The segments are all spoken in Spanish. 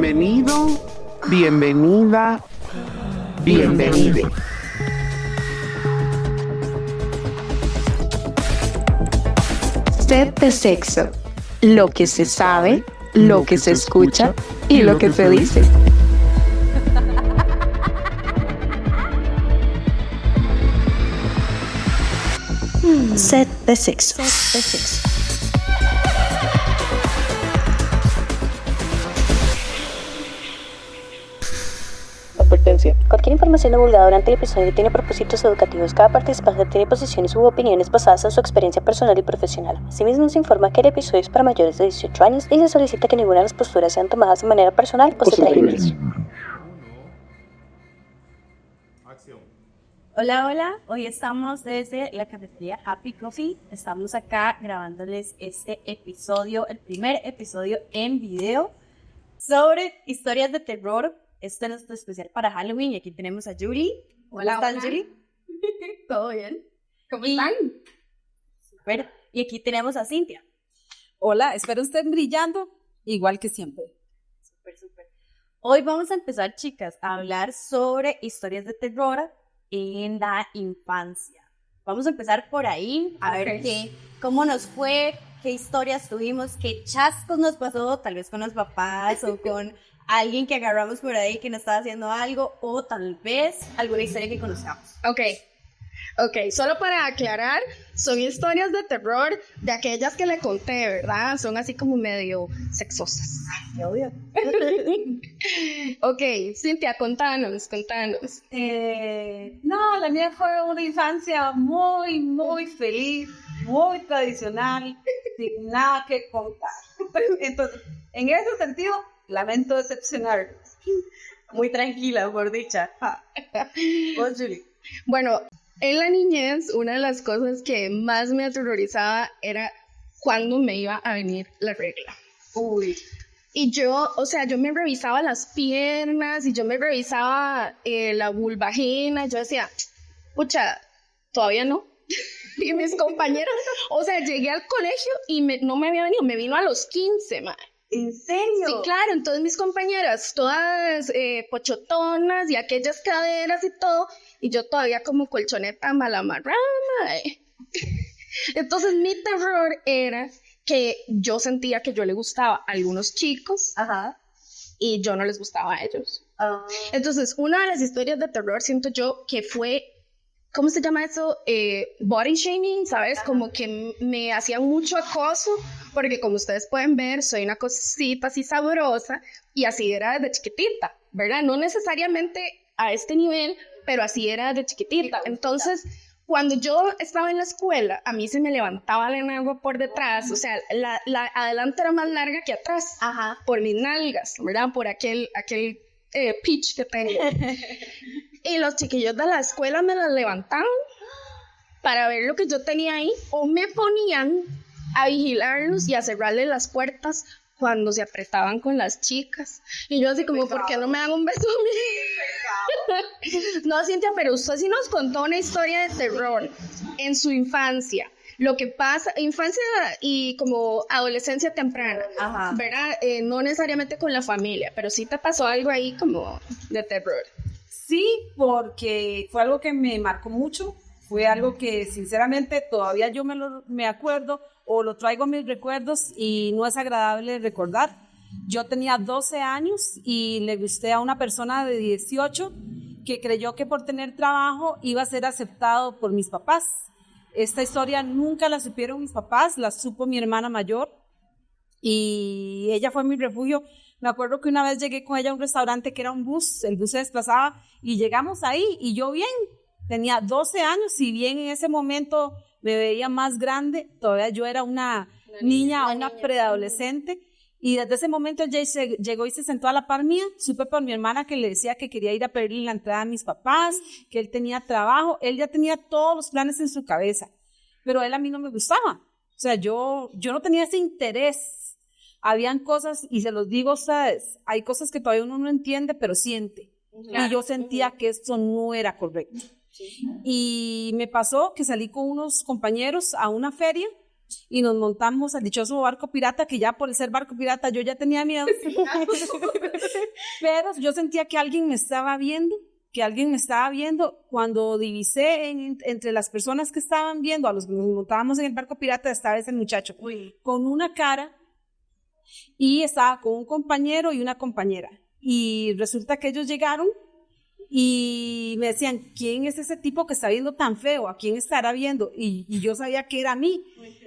Bienvenido, bienvenida, bienvenide. Set de sexo. Lo que se sabe, lo que se escucha y lo que se dice. Set de sexo. Set de sexo. Advertencia. Cualquier información divulgada durante el episodio tiene propósitos educativos. Cada participante tiene posiciones u opiniones basadas en su experiencia personal y profesional. Asimismo, se informa que el episodio es para mayores de 18 años y se solicita que ninguna de las posturas sean tomadas de manera personal o se traigan precio. Hola, hola. Hoy estamos desde la cafetería Happy Coffee. Estamos acá grabándoles este episodio, el primer episodio en video sobre historias de terror. Este es nuestro especial para Halloween y aquí tenemos a Yuri. Hola, ¿Cómo están, hola. Yuri? ¿Todo bien? ¿Cómo están? Super. Y aquí tenemos a Cintia. Hola, espero estén brillando igual que siempre. Súper. Hoy vamos a empezar, chicas, a hablar sobre historias de terror en la infancia. Vamos a empezar por ahí, a ver cómo nos fue, qué historias tuvimos, qué chascos nos pasó, tal vez con los papás o con alguien que agarramos por ahí que nos estaba haciendo algo, o tal vez alguna historia que conozcamos. Ok, solo para aclarar, son historias de terror de aquellas que le conté, ¿verdad? Son así como medio sexosas. Obvio. Ok, Cintia, contanos. No, la mía fue una infancia muy feliz, muy tradicional, sin nada que contar. Entonces, en ese sentido, lamento decepcionar. Muy tranquila, por dicha. ¿Vos, Julie? Bueno, en la niñez, una de las cosas que más me aterrorizaba era cuando me iba a venir la regla. Uy. Y yo me revisaba las piernas y yo me revisaba la vulvagina. Yo decía, pucha, todavía no. Y mis compañeras, llegué al colegio y no me había venido, me vino a los 15, ma. ¿En serio? Sí, claro, entonces mis compañeras, todas pochotonas y aquellas caderas y todo, y yo todavía como colchoneta mal amarrada, ma. Entonces mi terror era que yo sentía que yo le gustaba a algunos chicos. Ajá. Y yo no les gustaba a ellos. Oh. Entonces, una de las historias de terror siento yo que fue, ¿cómo se llama eso? Body shaming, ¿sabes? Ajá. Como que me hacían mucho acoso, porque como ustedes pueden ver, soy una cosita así sabrosa, y así era desde chiquitita, ¿verdad? No necesariamente a este nivel, pero así era desde chiquitita. Entonces, cuando yo estaba en la escuela, a mí se me levantaba la nalga por detrás, o sea, la adelante era más larga que atrás, Ajá. por mis nalgas, ¿verdad? Por aquel pitch que tengo. Y los chiquillos de la escuela me las levantaban para ver lo que yo tenía ahí, o me ponían a vigilarlos y a cerrarle las puertas cuando se apretaban con las chicas. Y yo así como, ¿por qué no me dan un beso a mí? No, Cintia, pero usted sí nos contó una historia de terror en su infancia. Lo que pasa, infancia y como adolescencia temprana, Ajá. ¿verdad? No necesariamente con la familia, pero sí te pasó algo ahí como de terror. Sí, porque fue algo que me marcó mucho, fue algo que sinceramente todavía yo me acuerdo o lo traigo a mis recuerdos y no es agradable recordar. Yo tenía 12 años y le gusté a una persona de 18 que creyó que por tener trabajo iba a ser aceptado por mis papás. Esta historia nunca la supieron mis papás, la supo mi hermana mayor y ella fue mi refugio. Me acuerdo que una vez llegué con ella a un restaurante que era un bus, el bus se desplazaba y llegamos ahí y yo bien, tenía 12 años, si bien en ese momento me veía más grande, todavía yo era una niña, una preadolescente. Y desde ese momento ella llegó y se sentó a la par mía. Supe por mi hermana que le decía que quería ir a pedirle la entrada a mis papás, que él tenía trabajo. Él ya tenía todos los planes en su cabeza, pero él a mí no me gustaba. O sea, yo no tenía ese interés. Habían cosas, y se los digo a ustedes, hay cosas que todavía uno no entiende, pero siente. Claro. Y yo sentía que esto no era correcto. Sí. Y me pasó que salí con unos compañeros a una feria y nos montamos al dichoso barco pirata, que ya por ser barco pirata yo ya tenía miedo. Pero yo sentía que alguien me estaba viendo, cuando divisé entre las personas que estaban viendo, a los que nos montábamos en el barco pirata, estaba ese muchacho con una cara, y estaba con un compañero y una compañera. Y resulta que ellos llegaron y me decían, ¿quién es ese tipo que está viendo tan feo? ¿A quién estará viendo? Y yo sabía que era a mí.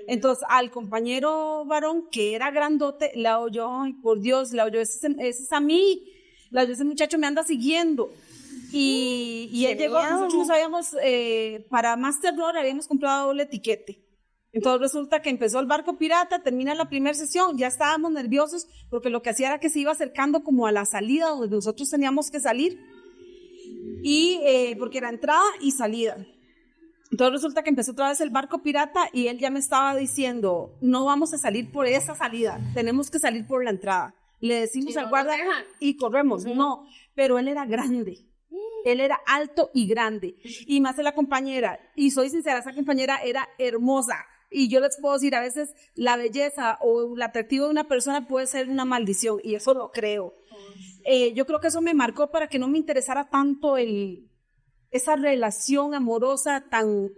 Entonces, al compañero varón, que era grandote, le oyó, ay, por Dios, le oyó, ese es a mí. Le oyó, ese muchacho me anda siguiendo. Y él llegó, nosotros habíamos, para más terror, habíamos comprado doble etiquete. Entonces resulta que empezó el barco pirata, termina la primera sesión, ya estábamos nerviosos, porque lo que hacía era que se iba acercando como a la salida donde nosotros teníamos que salir, y porque era entrada y salida. Entonces resulta que empezó otra vez el barco pirata y él ya me estaba diciendo, no vamos a salir por esa salida, tenemos que salir por la entrada. Le decimos al guarda y corremos. No, pero él era grande. Él era alto y grande. Y más de la compañera, y soy sincera, esa compañera era hermosa. Y yo les puedo decir, a veces la belleza o el atractivo de una persona puede ser una maldición, y eso lo creo. Yo creo que eso me marcó para que no me interesara tanto esa relación amorosa tan...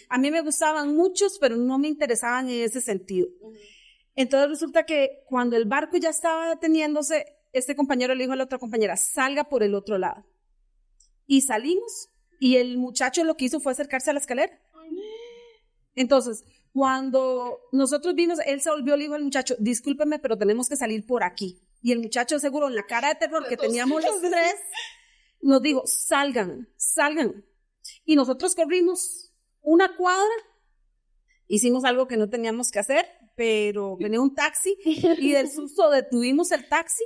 A mí me gustaban muchos, pero no me interesaban en ese sentido. Entonces resulta que cuando el barco ya estaba deteniéndose, este compañero le dijo a la otra compañera, salga por el otro lado. Y salimos, y el muchacho lo que hizo fue acercarse a la escalera. Entonces, cuando nosotros vimos, él se volvió, le dijo al muchacho, discúlpeme, pero tenemos que salir por aquí. Y el muchacho, seguro, en la cara de terror que teníamos los tres, nos dijo, salgan. Y nosotros corrimos una cuadra, hicimos algo que no teníamos que hacer, pero venía un taxi, y del susto detuvimos el taxi.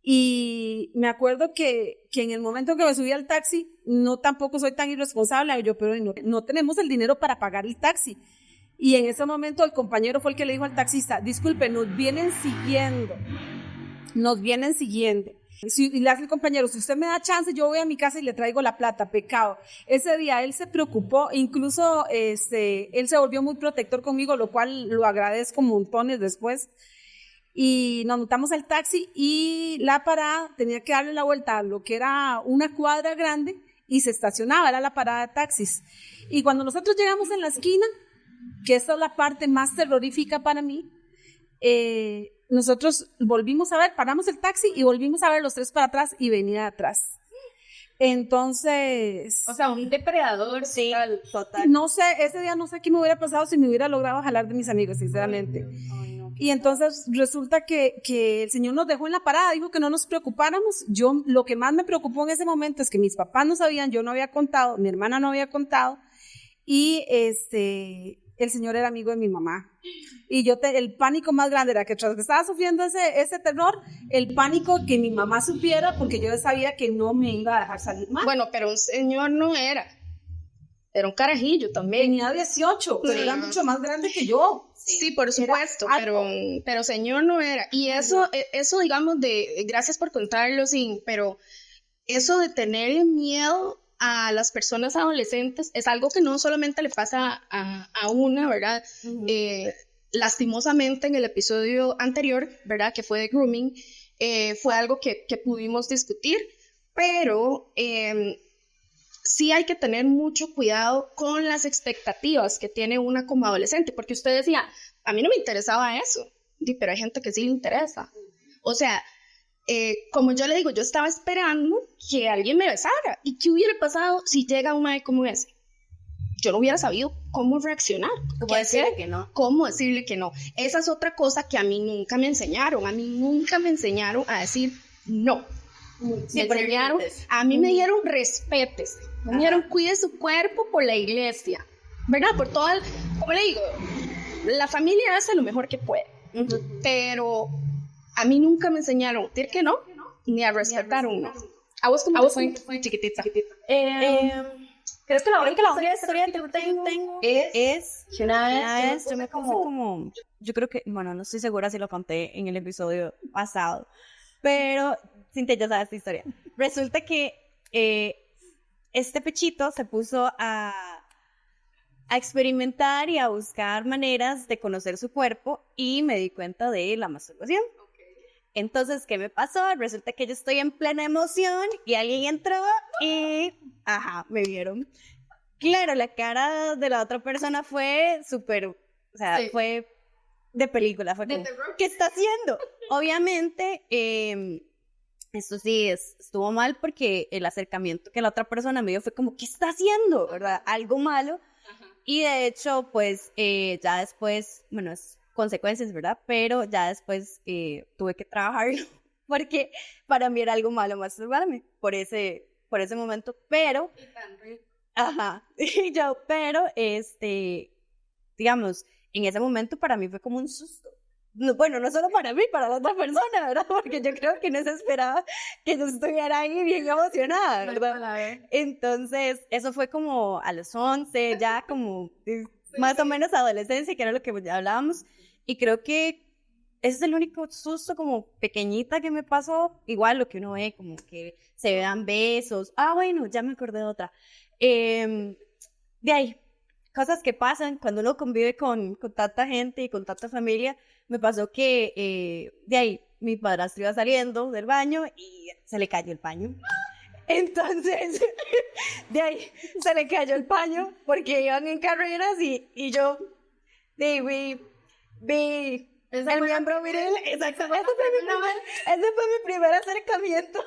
Y me acuerdo que en el momento que me subí al taxi, no tampoco soy tan irresponsable, yo, pero no tenemos el dinero para pagar el taxi. Y en ese momento el compañero fue el que le dijo al taxista, disculpe, nos vienen siguiendo. Y le hace el compañero, si usted me da chance, yo voy a mi casa y le traigo la plata, pecado. Ese día él se preocupó, incluso él se volvió muy protector conmigo, lo cual lo agradezco montones después. Y nos montamos al taxi, y la parada tenía que darle la vuelta a lo que era una cuadra grande, y se estacionaba, era la parada de taxis. Y cuando nosotros llegamos en la esquina, que esta es la parte más terrorífica para mí, nosotros volvimos a ver, paramos el taxi y volvimos a ver los tres para atrás, y venía de atrás. Entonces... O sea, un depredador, sí, total. No sé, ese día no sé qué me hubiera pasado si me hubiera logrado jalar de mis amigos, sinceramente. Y entonces resulta que el Señor nos dejó en la parada, dijo que no nos preocupáramos. Yo, lo que más me preocupó en ese momento es que mis papás no sabían, yo no había contado, mi hermana no había contado, y el Señor era amigo de mi mamá. Y yo, el pánico más grande era que tras que estaba sufriendo ese terror, el pánico que mi mamá supiera, porque yo sabía que no me iba a dejar salir mal. Bueno, pero un señor no era un carajillo también. Tenía 18, pero era mucho más grande que yo. Sí, por supuesto, pero señor no era. Y eso digamos, gracias por contarlo, sí, pero eso de tenerle miedo a las personas adolescentes es algo que no solamente le pasa a una, ¿verdad? Lastimosamente en el episodio anterior, ¿verdad? Que fue de grooming, fue algo que pudimos discutir, pero sí hay que tener mucho cuidado con las expectativas que tiene una como adolescente, porque usted decía, a mí no me interesaba eso, pero hay gente que sí le interesa. O sea, como yo le digo, yo estaba esperando que alguien me besara. ¿Y qué hubiera pasado si llega un mae como ese? Yo no hubiera sabido cómo reaccionar. ¿Cómo decirle que no? ¿Cómo decirle que no? Esa es otra cosa que a mí nunca me enseñaron. A mí nunca me enseñaron a decir no. A mí me dieron respétese. Me dijeron, cuide su cuerpo por la iglesia, ¿verdad? Por todo como le digo, la familia hace lo mejor que puede, pero a mí nunca me enseñaron a decir que no, ni a respetar un no. ¿A vos cómo fue chiquitita? Creo que la única historia que tengo es que una vez yo me como, yo creo que, bueno, no estoy segura si lo conté en el episodio pasado, pero Cintia ya sabe esta historia. Resulta que este pechito se puso a a experimentar y a buscar maneras de conocer su cuerpo y me di cuenta de la masturbación. Entonces, ¿qué me pasó? Resulta que yo estoy en plena emoción y alguien entró y, me vieron. Claro, la cara de la otra persona fue súper, o sea, fue de película, fue como, ¿qué está haciendo? Obviamente, esto sí estuvo mal porque el acercamiento que la otra persona me dio fue como, ¿qué está haciendo? ¿Verdad? Algo malo. Y de hecho, pues, ya después, bueno, es consecuencias, ¿verdad? Pero ya después tuve que trabajarlo porque para mí era algo malo masturbarme por ese momento, pero digamos, en ese momento para mí fue como un susto. Bueno, no solo para mí, para la otra persona, ¿verdad? Porque yo creo que no se esperaba que yo estuviera ahí bien emocionada, ¿verdad? Entonces, eso fue como a los 11, ya como más o menos adolescencia, que era lo que ya hablábamos. Y creo que ese es el único susto como pequeñita que me pasó. Igual lo que uno ve, como que se vean besos. Bueno, ya me acordé de otra. De ahí, cosas que pasan cuando uno convive con tanta gente y con tanta familia. Me pasó que de ahí mi padrastro iba saliendo del baño y se le cayó el paño. Entonces, de ahí se le cayó el paño porque iban en carreras y yo vi el miembro viril. Exactamente. Ese fue mi primer acercamiento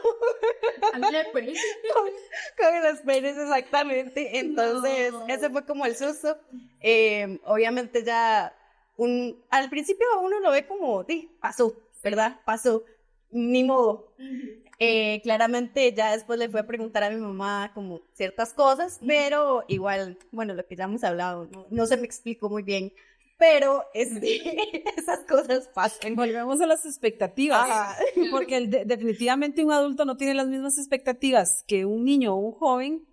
con los penes, exactamente. Entonces, ese fue como el susto. Obviamente ya al principio uno lo ve como, pasó, ¿verdad? Pasó, ni modo. Claramente ya después le fui a preguntar a mi mamá como ciertas cosas, pero igual, bueno, lo que ya hemos hablado, no se me explicó muy bien, pero esas cosas pasan. Volvemos a las expectativas, porque definitivamente un adulto no tiene las mismas expectativas que un niño o un joven.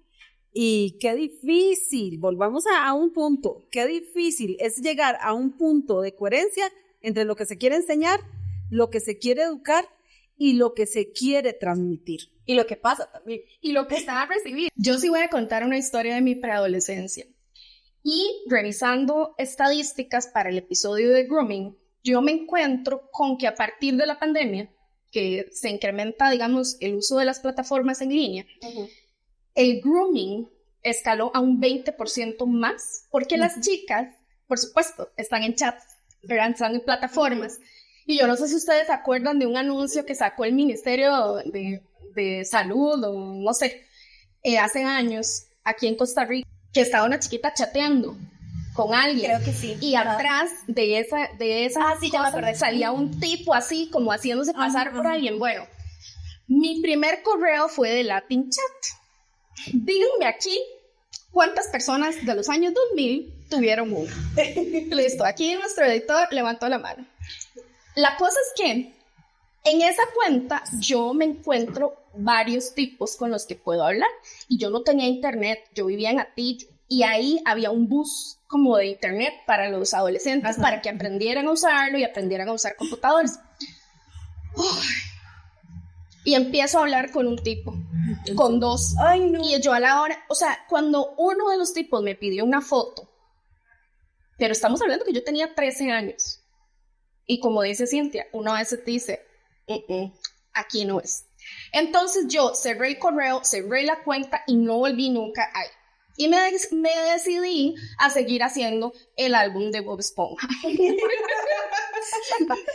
Y qué difícil, volvamos a un punto, qué difícil es llegar a un punto de coherencia entre lo que se quiere enseñar, lo que se quiere educar y lo que se quiere transmitir. Y lo que pasa también. Y lo que se va a recibir. Yo sí voy a contar una historia de mi preadolescencia. Y revisando estadísticas para el episodio de grooming, yo me encuentro con que a partir de la pandemia, que se incrementa, digamos, el uso de las plataformas en línea, el grooming escaló a un 20% más, porque las chicas, por supuesto, están en chats, están en plataformas. Y yo no sé si ustedes se acuerdan de un anuncio que sacó el Ministerio de Salud, o no sé, hace años, aquí en Costa Rica, que estaba una chiquita chateando con alguien. Creo que sí. Y atrás de esa sí, ya me acordé. Salía un tipo así, como haciéndose pasar por alguien. Bueno, mi primer correo fue de Latin Chat. Díganme aquí cuántas personas de los años 2000 tuvieron uno. Listo, aquí nuestro editor levantó la mano. La cosa es que en esa cuenta yo me encuentro varios tipos con los que puedo hablar y yo no tenía internet, yo vivía en Atillo y ahí había un bus como de internet para los adolescentes para que aprendieran a usarlo y aprendieran a usar computadores. Y empiezo a hablar con un tipo, con dos. Ay, no. Y yo a la hora, o sea, cuando uno de los tipos me pidió una foto, pero estamos hablando que yo tenía 13 años. Y como dice Cintia, uno a veces dice, aquí no es. Entonces yo cerré el correo, cerré la cuenta y no volví nunca ahí. Y me decidí a seguir haciendo el álbum de Bob Esponja.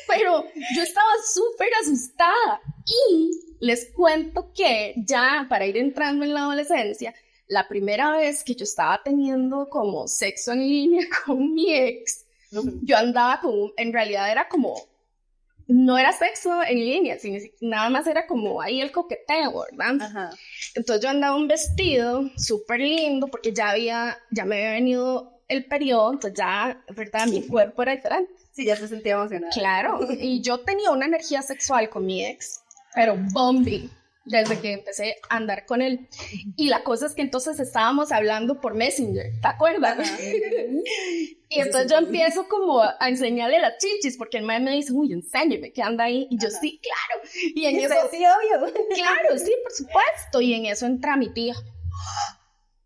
Pero yo estaba súper asustada. Y les cuento que ya para ir entrando en la adolescencia, la primera vez que yo estaba teniendo como sexo en línea con mi ex, yo andaba con, en realidad era como, no era sexo en línea, sino nada más era como ahí el coqueteo, ¿verdad? Entonces yo andaba un vestido súper lindo porque ya me había venido el periodo, entonces ya, ¿verdad? Mi cuerpo era diferente. Sí, ya se sentía emocionada. Claro, y yo tenía una energía sexual con mi ex, pero bombing, desde que empecé a andar con él. Y la cosa es que entonces estábamos hablando por Messenger, ¿te acuerdas? Y entonces yo empiezo como a enseñarle las chichis, porque el mae me dice, uy, enséñame, que anda ahí. Y yo, sí, claro. Y en eso, sí, obvio. Claro, sí, por supuesto. Y en eso entra mi tía.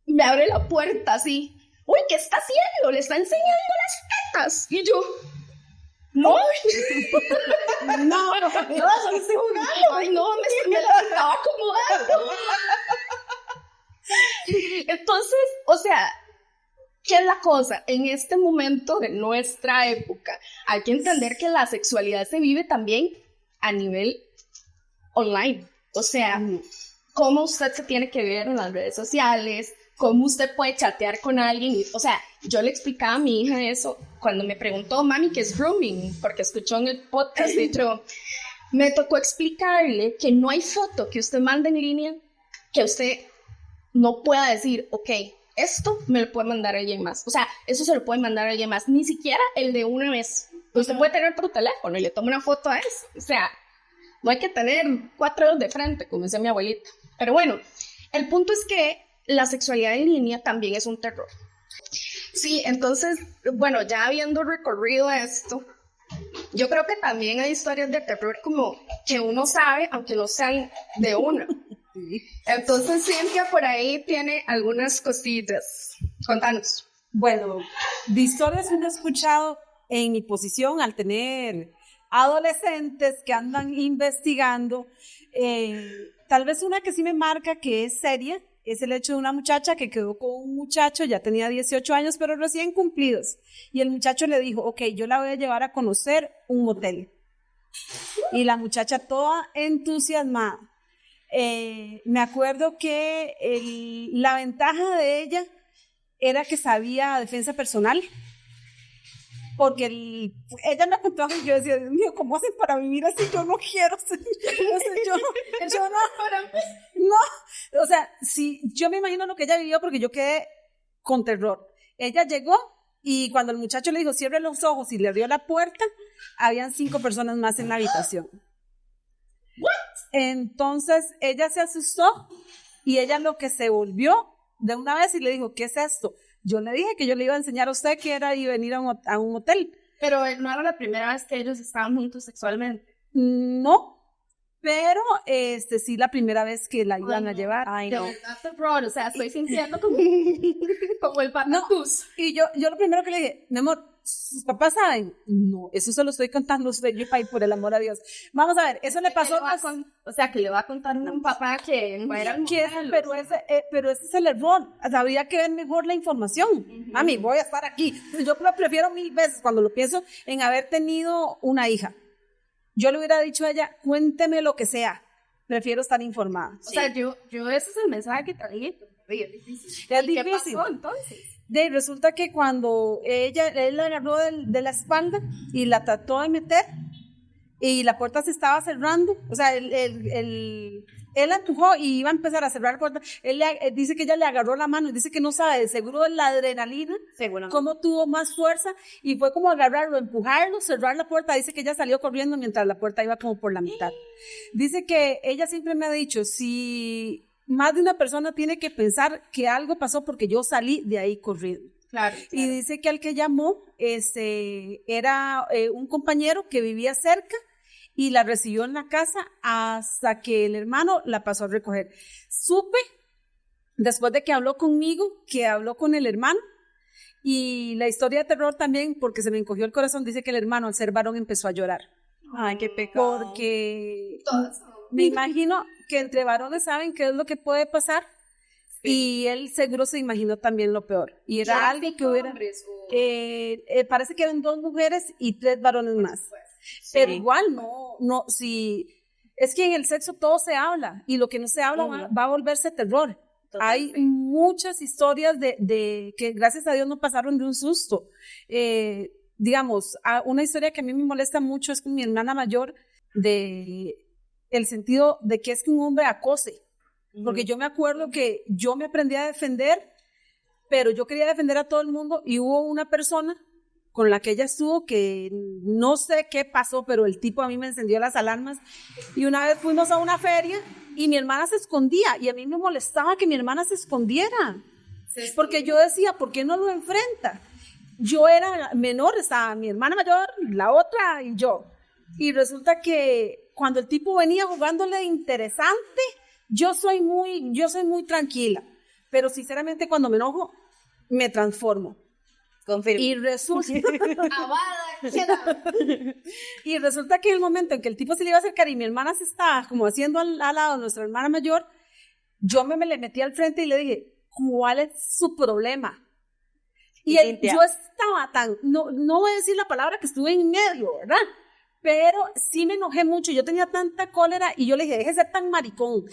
Me abre la puerta así. uy, ¿qué está haciendo? Le está enseñando las tetas. Y yo, no, no, solo estoy jugando. Ay, no, me las estaba acomodando. Entonces, o sea, ¿qué es la cosa? En este momento de nuestra época, hay que entender que la sexualidad se vive también a nivel online. O sea, cómo usted se tiene que ver en las redes sociales, cómo usted puede chatear con alguien. O sea, yo le explicaba a mi hija eso cuando me preguntó, mami, ¿qué es grooming? Porque escuchó en el podcast, de hecho, me tocó explicarle que no hay foto que usted mande en línea que usted no pueda decir, ok, esto me lo puede mandar alguien más. O sea, eso se lo puede mandar alguien más. Ni siquiera el de una vez. Usted puede tener por teléfono y le toma una foto a eso. O sea, no hay que tener 4 dedos de frente, como decía mi abuelita. Pero bueno, el punto es que la sexualidad en línea también es un terror. Sí, entonces, bueno, ya habiendo recorrido esto, yo creo que también hay historias de terror como que uno sabe, aunque no sean de una. Entonces, Cintia por ahí tiene algunas cosillas. Contanos. Bueno, de historias que he escuchado en mi posición al tener adolescentes que andan investigando, tal vez una que sí me marca que es seria, es el hecho de una muchacha que quedó con un muchacho, ya tenía 18 años, pero recién cumplidos, y el muchacho le dijo, ok, yo la voy a llevar a conocer un motel, y la muchacha toda entusiasmada. Me acuerdo que la ventaja de ella era que sabía defensa personal, porque ella me contó y yo decía, Dios mío, ¿cómo hacen para vivir así? Yo no quiero ser, no, o sea, sí, yo me imagino lo que ella vivió porque yo quedé con terror. Ella llegó y cuando el muchacho le dijo, cierre los ojos y le abrió la puerta, habían 5 personas más en la habitación. Entonces ella se asustó y ella lo que se volvió de una vez y le dijo, ¿qué es esto? Yo le dije que yo le iba a enseñar a usted que era ir a venir a un hotel. Pero no era la primera vez que ellos estaban juntos sexualmente. No, pero sí la primera vez que la iban a llevar. Ay, no. O sea, estoy sintiendo como el patatús. No, y yo lo primero que le dije, mi amor, ¿sus papás saben? No, eso se lo estoy contando a usted, yo, por el amor a Dios. Vamos a ver, eso le pasó. O sea, que le va a contar a un papá que no era pero ese es el error. Habría que ver mejor la información. Mami, voy a estar aquí. Yo lo prefiero 1000 veces cuando lo pienso en haber tenido una hija. Yo le hubiera dicho a ella, cuénteme lo que sea. Prefiero estar informada. O sea, yo ese es el mensaje que traía. Es difícil. Es difícil. ¿Qué pasó entonces? Resulta que cuando él la agarró de la espalda y la trató de meter y la puerta se estaba cerrando, o sea, él la empujó y iba a empezar a cerrar la puerta. Él dice que ella le agarró la mano y dice que no sabe, de seguro la adrenalina, cómo tuvo más fuerza y fue como agarrarlo, empujarlo, cerrar la puerta. Dice que ella salió corriendo mientras la puerta iba como por la mitad. Dice que ella siempre me ha dicho, si más de una persona tiene que pensar que algo pasó porque yo salí de ahí corriendo. Claro. Y dice que al que llamó era un compañero que vivía cerca y la recibió en la casa hasta que el hermano la pasó a recoger. Supe, después de que habló conmigo, que habló con el hermano, y la historia de terror también, porque se me encogió el corazón, dice que el hermano, al ser varón, empezó a llorar. Ay, qué pecado. Porque me imagino que entre varones saben qué es lo que puede pasar, y él seguro se imaginó también lo peor. Y era algo que hubiera... parece que eran 2 mujeres y 3 varones más. Pero igual no, si es que en el sexo todo se habla y lo que no se habla va a volverse terror. Hay muchas historias de que gracias a Dios no pasaron de un susto. Digamos, una historia que a mí me molesta mucho es con mi hermana mayor, de el sentido de que es que un hombre acose. Porque yo me acuerdo que yo me aprendí a defender, pero yo quería defender a todo el mundo y hubo una persona con la que ella estuvo que no sé qué pasó, pero el tipo a mí me encendió las alarmas. Y una vez fuimos a una feria y mi hermana se escondía y a mí me molestaba que mi hermana se escondiera. Porque yo decía, ¿por qué no lo enfrenta? Yo era menor, estaba mi hermana mayor, la otra y yo. Y resulta que cuando el tipo venía jugándole interesante, yo soy muy tranquila, pero sinceramente cuando me enojo, me transformo. Confirmo. Y resulta, Queda. y resulta que en el momento en que el tipo se le iba a acercar y mi hermana se estaba como haciendo al lado de nuestra hermana mayor, yo me le metí al frente y le dije, ¿cuál es su problema? Y Cintia. yo estaba tan, no voy a decir la palabra que estuve en medio, ¿verdad? Pero sí me enojé mucho, yo tenía tanta cólera y yo le dije, deje de ser tan maricón.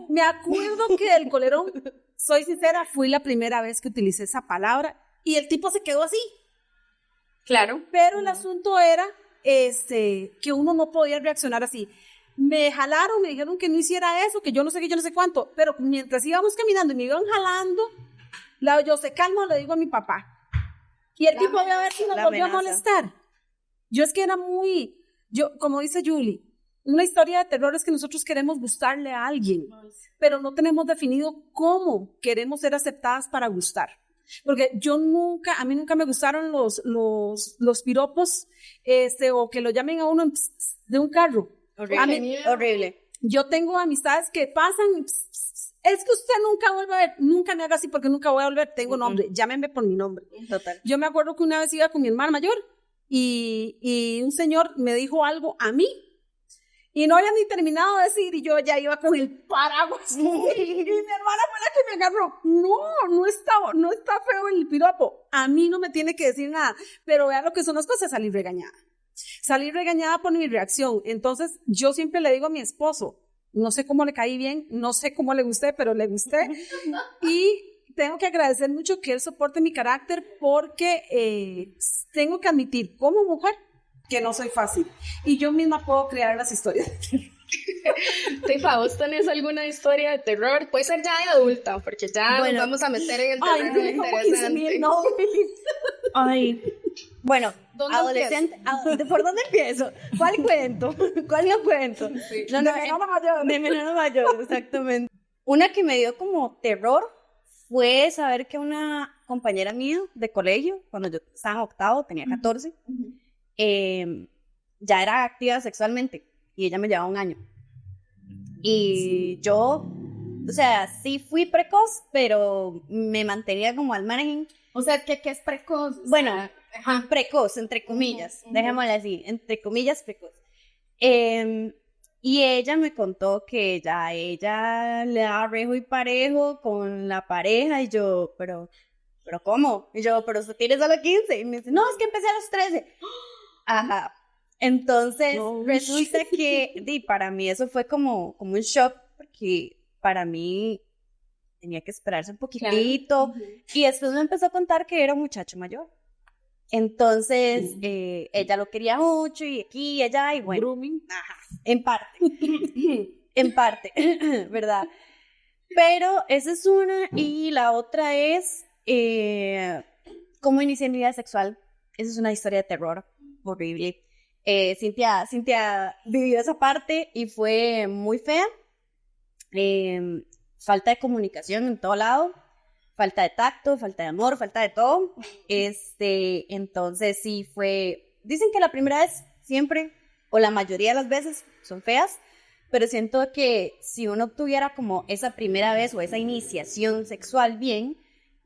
Me acuerdo que del colerón, soy sincera, fui la primera vez que utilicé esa palabra y el tipo se quedó así. Claro. Pero el asunto era que uno no podía reaccionar así. Me jalaron, me dijeron que no hiciera eso, que yo no sé qué, yo no sé cuánto, pero mientras íbamos caminando y me iban jalando, yo se calma, le digo a mi papá. Y el tipo a ver si nos La volvió a amenaza. molestar. Yo es que era como dice Julie, una historia de terror es que nosotros queremos gustarle a alguien, pero no tenemos definido cómo queremos ser aceptadas para gustar. Porque a mí nunca me gustaron los piropos, o que lo llamen a uno en ps, ps, de un carro. A mí- Horrible. Yo tengo amistades que pasan, y ps, ps, ps, es que usted nunca vuelve a ver, nunca me haga así porque nunca voy a volver, tengo nombre, llámenme por mi nombre. Total. Yo me acuerdo que una vez iba con mi hermana mayor y un señor me dijo algo a mí y no había ni terminado de decir y yo ya iba con el paraguas y mi hermana fue la que me agarró. No está feo el piropo. A mí no me tiene que decir nada, pero vean lo que son las cosas, salir regañada por mi reacción. Entonces yo siempre le digo a mi esposo, no sé cómo le caí bien, no sé cómo le gusté, pero le gusté y tengo que agradecer mucho que él soporte mi carácter porque tengo que admitir como mujer que no soy fácil y yo misma puedo crear las historias. Tifa, ¿vos tenés alguna historia de terror? Puede ser ya de adulta, porque ya Bueno. nos vamos a meter en el terror Ay, muy tiene como interesante. 15,000 nombres. Ay. Bueno, ¿Dónde adolescente. ¿Por dónde empiezo? ¿Cuál cuento? ¿Cuál no cuento? No, De menor a mayor. De menor a mayor, exactamente. Una que me dio como terror fue saber que una compañera mía de colegio, cuando yo estaba en octavo, tenía 14, ya era activa sexualmente y ella me llevaba un año. Y yo, o sea, sí fui precoz, pero me mantenía como al margen. O sea, ¿qué es precoz? O Bueno, sea, ajá. precoz, entre comillas, dejémosle así, entre comillas, precoz. Y ella me contó que ya ella le daba rejo y parejo con la pareja, y yo, pero ¿cómo? Y yo, pero usted tiene solo 15. Y me dice, no, es que empecé a los 13. Ajá. Entonces, resulta que para mí eso fue como un shock, porque para mí tenía que esperarse un poquitito. Y después me empezó a contar que era un muchacho mayor. Entonces, ella lo quería mucho y aquí y allá, y bueno, ajá, en parte, ¿verdad? Pero esa es una, y la otra es cómo inicié mi vida sexual. Esa es una historia de terror horrible. Cintia vivió esa parte y fue muy fea. Falta de comunicación en todo lado. Falta de tacto, falta de amor, falta de todo. Entonces sí fue, dicen que la primera vez siempre, o la mayoría de las veces, son feas, pero siento que si uno obtuviera como esa primera vez o esa iniciación sexual bien,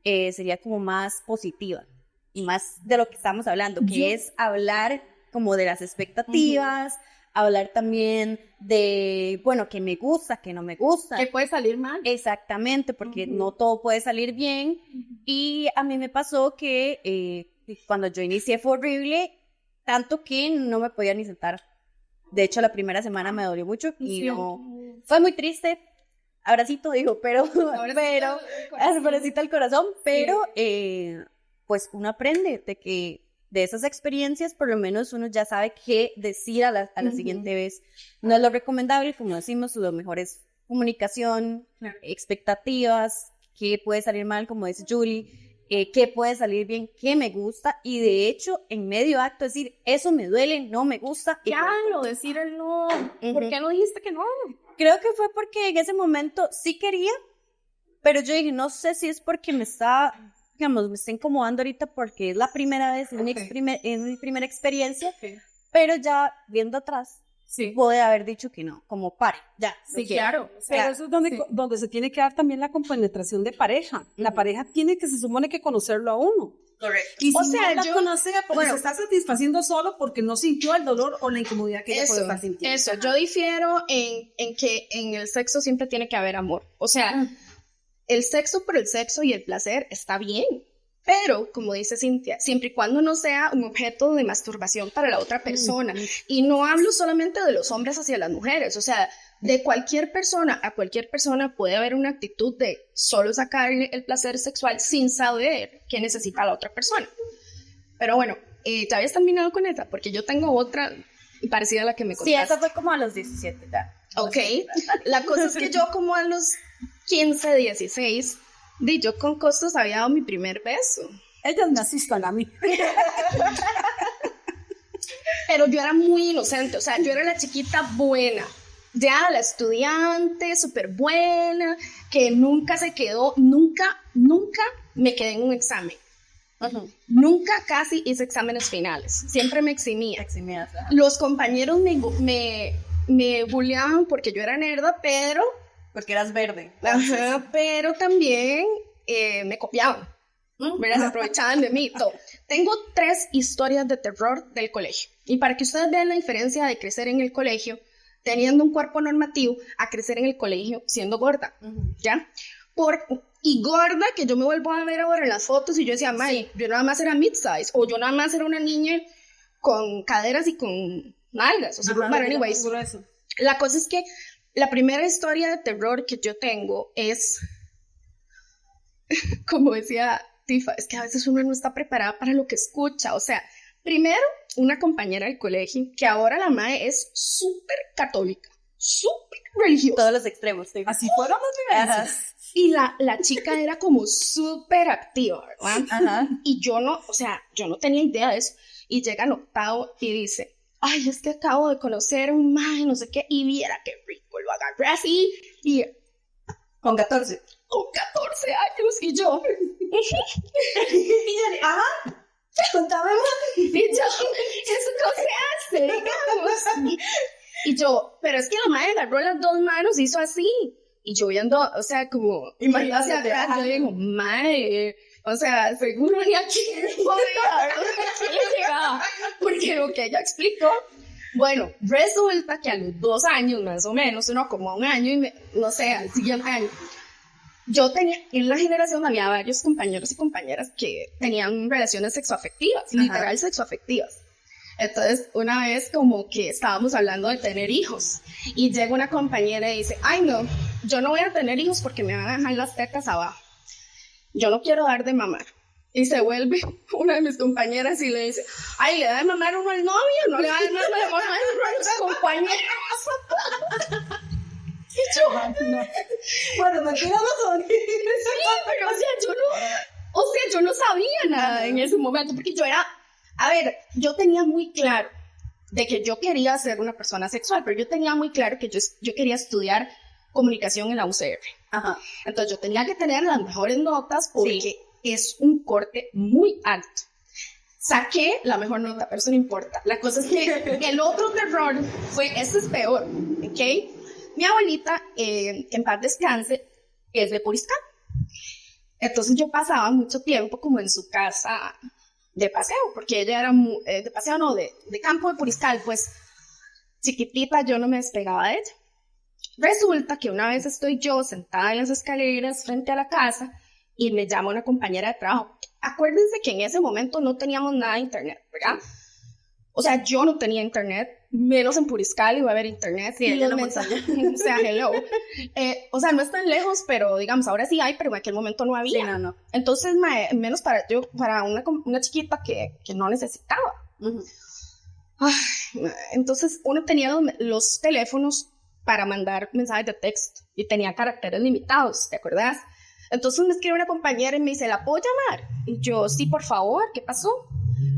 sería como más positiva y más de lo que estamos hablando, que es hablar como de las expectativas, hablar también de, bueno, que me gusta, que no me gusta. Que puede salir mal. Exactamente, porque no todo puede salir bien. Y a mí me pasó que cuando yo inicié fue horrible, tanto que no me podía ni sentar. De hecho, la primera semana me dolió mucho y no, fue muy triste. Abracito, digo, abracito al corazón, pero pues uno aprende de que de esas experiencias, por lo menos uno ya sabe qué decir a la siguiente vez. No es lo recomendable, como decimos, lo mejor es comunicación, expectativas, qué puede salir mal, como dice Julie, qué puede salir bien, qué me gusta, y de hecho, en medio acto, decir, eso me duele, no me gusta. Claro, decir el no. ¿Por qué no dijiste que no? Creo que fue porque en ese momento sí quería, pero yo dije, no sé si es porque me está incomodando ahorita porque es la primera vez, es mi primera experiencia, pero ya viendo atrás, Sí. puede haber dicho que no, como pare, ya. Sí, que- claro. o sea, Pero eso es donde se tiene que dar también la compenetración de pareja. La pareja tiene que, se supone que conocerlo a uno. correcto. Y si O sea, no la yo- conoce, porque bueno. se está satisfaciendo solo porque no sintió el dolor o la incomodidad que ella puede estar sintiendo. Eso, yo difiero en que en el sexo siempre tiene que haber amor. O sea, el sexo por el sexo y el placer está bien, pero, como dice Cintia, siempre y cuando no sea un objeto de masturbación para la otra persona. Y no hablo solamente de los hombres hacia las mujeres, o sea, de cualquier persona a cualquier persona puede haber una actitud de solo sacarle el placer sexual sin saber qué necesita la otra persona. Pero bueno, ¿ya habías terminado con esa? Porque yo tengo otra parecida a la que me Sí, contaste. esa fue como a los 17, ya. Ok, la cosa es que yo como a los 15, 16, yo con Costos había dado mi primer beso. Ellas me asistan a mí. Pero yo era muy inocente, o sea, yo era la chiquita buena, ya la estudiante súper buena, que nunca se quedó, nunca me quedé en un examen. Nunca casi hice exámenes finales, siempre me eximía. Eximidas, ajá. Los compañeros me bulleaban porque yo era nerda, pero... Porque eras verde. Ajá, pero también me copiaban, ¿verdad? Se aprovechaban de mí, todo. Tengo 3 historias de terror del colegio. Y para que ustedes vean la diferencia de crecer en el colegio teniendo un cuerpo normativo a crecer en el colegio siendo gorda, ¿ya? Y gorda, que yo me vuelvo a ver ahora en las fotos y yo decía, may, yo nada más era mid-size, o yo nada más era una niña con caderas y con nalgas, o sea, Ajá, pero anyways, grueso. la cosa es que la primera historia de terror que yo tengo es, como decía Tifa, es que a veces uno no está preparada para lo que escucha. O sea, primero, una compañera del colegio, que ahora la mae es súper católica, súper religiosa. Todos los extremos. Sí. Así fueron las Ajá. vivencias. Y la chica era como súper activa, ¿verdad? Ajá. Y yo no, o sea, yo no tenía idea de eso. Y llega al octavo y dice, ay, es que acabo de conocer a un mae, no sé qué, y viera qué rico, lo agarré así, y Con 14. con 14 años, y yo, Ajá. Contame más. y yo, eso no se hace, digamos. Y yo, pero es que la mae agarró las 2 manos y hizo así, y yo viendo, o sea, como, imagínate hacia atrás, yo digo, mae, o sea, seguro ni aquí llegaba, porque lo que ella explicó, bueno, resulta que a los 2 años más o menos, no, como a 1 año, y no sé, al siguiente año, yo tenía, en la generación había varios compañeros y compañeras que tenían relaciones sexoafectivas, literal sexoafectivas. Entonces, una vez como que estábamos hablando de tener hijos y llega una compañera y dice, ay no, yo no voy a tener hijos porque me van a dejar las tetas abajo. Yo no quiero dar de mamar. Y se vuelve una de mis compañeras y le dice, ay, ¿le da de mamar uno al novio? ¿No le da de mamar uno a los compañeros? Y yo, Bueno, mentira no son. sí, pero o sea, yo no sabía nada en ese momento, porque yo era, a ver, yo tenía muy claro de que yo quería ser una persona sexual, pero yo tenía muy claro que yo quería estudiar comunicación en la UCR. Ajá. Entonces yo tenía que tener las mejores notas porque es un corte muy alto. Saqué la mejor nota, pero eso no importa. La cosa es que el otro terror fue, este es peor, ¿ok? Mi abuelita, que en paz descanse, es de Puriscal. Entonces yo pasaba mucho tiempo como en su casa de paseo, porque ella era de paseo, no, de campo de Puriscal, pues chiquitita yo no me despegaba de ella. Resulta que una vez estoy yo sentada en las escaleras frente a la casa y me llama una compañera de trabajo. Acuérdense que en ese momento no teníamos nada de internet, ¿verdad? O sea, yo no tenía internet, menos en Puriscal iba a haber internet. Sí, y ella los no mensajes, o sea, hello. O sea, no es tan lejos, pero digamos, ahora sí hay, pero en aquel momento no había. Sí, no. Entonces, menos para una chiquita que no necesitaba. Ay, entonces, uno tenía los teléfonos para mandar mensajes de texto y tenía caracteres limitados, ¿te acuerdas? Entonces me escribe una compañera y me dice, ¿la puedo llamar? Y yo, sí, por favor, ¿qué pasó?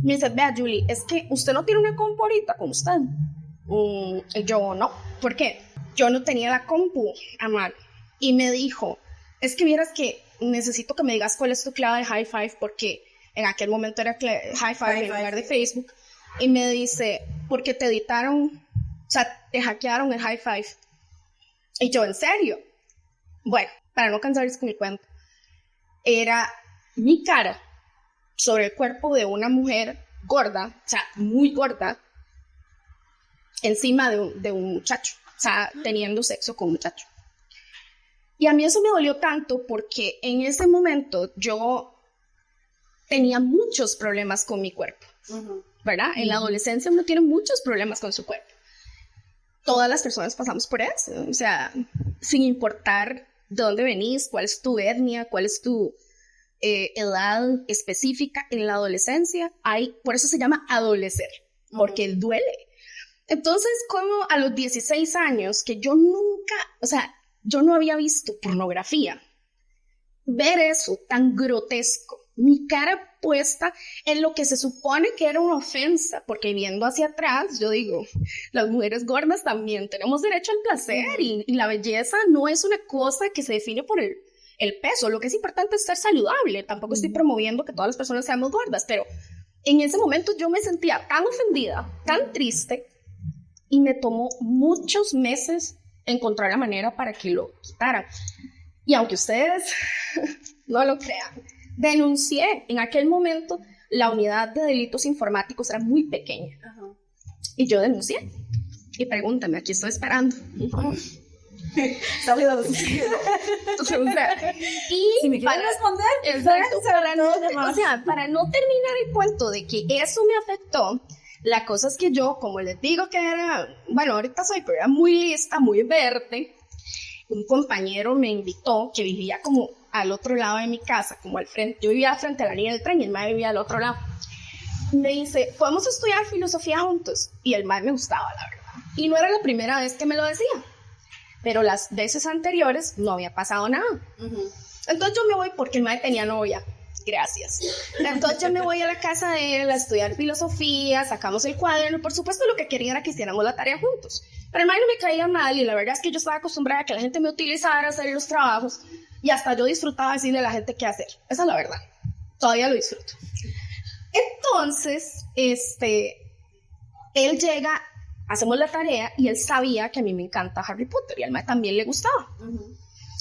Me dice, vea, Julie, es que usted no tiene una compu ahorita con usted. Y yo, no, ¿por qué? Yo no tenía la compu a mano. Y me dijo, es que vieras que necesito que me digas cuál es tu clave de High Five, porque en aquel momento era High Five en lugar de Facebook. Y me dice, porque te editaron sea, te hackearon el high five. Y yo, ¿en serio? Bueno, para no cansarles con mi cuento, era mi cara sobre el cuerpo de una mujer gorda, o sea, muy gorda, encima de un muchacho, o sea, teniendo sexo con un muchacho. Y a mí eso me dolió tanto porque en ese momento yo tenía muchos problemas con mi cuerpo, ¿verdad? En la adolescencia uno tiene muchos problemas con su cuerpo. Todas las personas pasamos por eso, o sea, sin importar de dónde venís, cuál es tu etnia, cuál es tu edad específica. En la adolescencia por eso se llama adolecer, porque duele. Entonces, como a los 16 años, que yo nunca, o sea, yo no había visto pornografía, ver eso tan grotesco, mi cara puesta en lo que se supone que era una ofensa, porque viendo hacia atrás, yo digo, las mujeres gordas también tenemos derecho al placer y la belleza no es una cosa que se define por el peso. Lo que es importante es ser saludable. Tampoco estoy promoviendo que todas las personas seamos gordas, pero en ese momento yo me sentía tan ofendida, tan triste, y me tomó muchos meses encontrar la manera para que lo quitaran. Y aunque ustedes no lo crean, denuncié. En aquel momento la unidad de delitos informáticos era muy pequeña. Y yo denuncié. Y pregúntame, aquí estoy esperando. Está bien, o sea, y si me quieren responder, exacto, para no terminar el cuento de que eso me afectó, la cosa es que yo, como les digo que era, bueno, ahorita soy, pero era muy lista, muy verde. Un compañero me invitó, que vivía como al otro lado de mi casa, como al frente. Yo vivía frente a la línea del tren y el mae vivía al otro lado. Me dice, ¿podemos estudiar filosofía juntos? Y el mae me gustaba, la verdad. Y no era la primera vez que me lo decía, pero las veces anteriores no había pasado nada. Entonces yo me voy porque el mae tenía novia. Gracias. Entonces yo me voy a la casa de él a estudiar filosofía, sacamos el cuaderno. Por supuesto lo que quería era que hiciéramos la tarea juntos. Pero el mae no me caía mal y la verdad es que yo estaba acostumbrada a que la gente me utilizara a hacer los trabajos y hasta yo disfrutaba decirle a la gente qué hacer. Esa es la verdad. Todavía lo disfruto. Entonces, él llega, hacemos la tarea y él sabía que a mí me encanta Harry Potter y al mae también le gustaba.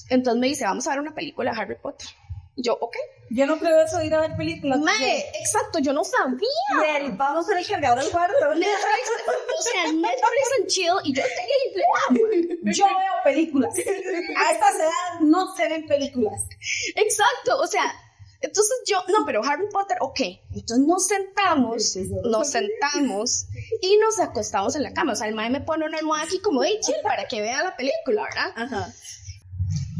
Entonces me dice, vamos a ver una película de Harry Potter. Yo, ok. Yo no creo eso de ir a ver películas. Mae, exacto, yo no sabía. Bien, vamos a recargar el cuarto. O sea, Netflix and chill y yo tenía... Yo veo películas. A estas edades no se ven películas. Exacto, o sea, entonces yo, no, pero Harry Potter, ok. Entonces nos sentamos y nos acostamos en la cama. O sea, el mae me pone una almohada aquí como de chill para que vea la película, ¿verdad? Ajá.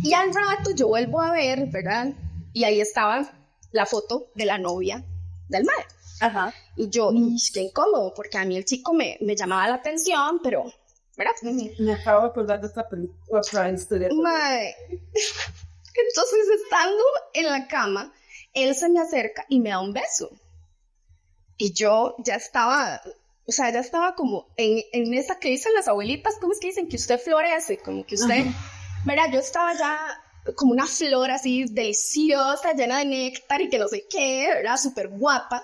Y al rato yo vuelvo a ver, ¿verdad? Y ahí estaba la foto de la novia del mae. Ajá. Y yo, qué incómodo, porque a mí el chico me llamaba la atención, pero, ¿verdad? Me acabo de acordar de esta película. Mae. Entonces, estando en la cama, él se me acerca y me da un beso. Y yo ya estaba, o sea, ya estaba como en esa que dicen las abuelitas, ¿cómo es que dicen? Que usted florece, como que usted, ¿verdad? Yo estaba ya como una flor así deliciosa, llena de néctar y que no sé qué, ¿verdad? Súper guapa.